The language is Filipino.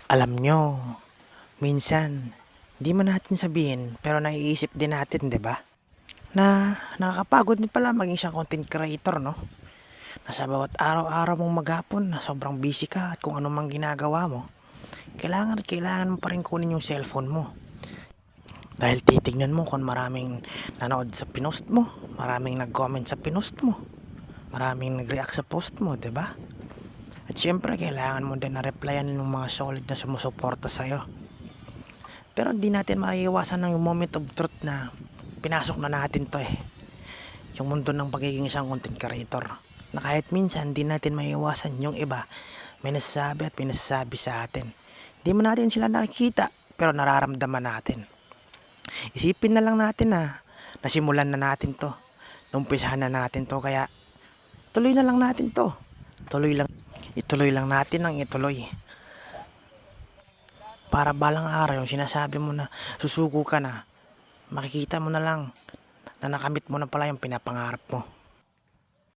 Alam nyo, minsan, di man natin sabihin, pero naiisip din natin, di ba? Na nakakapagod din pala maging isang content creator, no? Na sa bawat araw-araw mong maghapon na sobrang busy ka at kung ano mang ginagawa mo, kailangan mo pa rin kunin yung cellphone mo. Dahil titignan mo kung maraming nanood sa pinost mo, maraming nag-comment sa pinost mo, maraming nag-react sa post mo, di ba? At syempre, kailangan mo din na replyan ng mga solid na sumusuporta sa'yo. Pero hindi natin maiiwasan ng moment of truth na pinasok na natin to eh. Yung mundo ng pagiging isang content creator. Na kahit minsan, hindi natin maiiwasan yung iba. May nasasabi at pinasasabi sa atin. Hindi mo natin sila nakikita, pero nararamdaman natin. Isipin na lang natin na nasimulan na natin to. Numpisahan na natin to, kaya tuloy na lang natin to. Ituloy lang natin ang ituloy. Para balang araw yung sinasabi mo na susuko ka na, makikita mo na lang na nakamit mo na pala yung pinapangarap mo.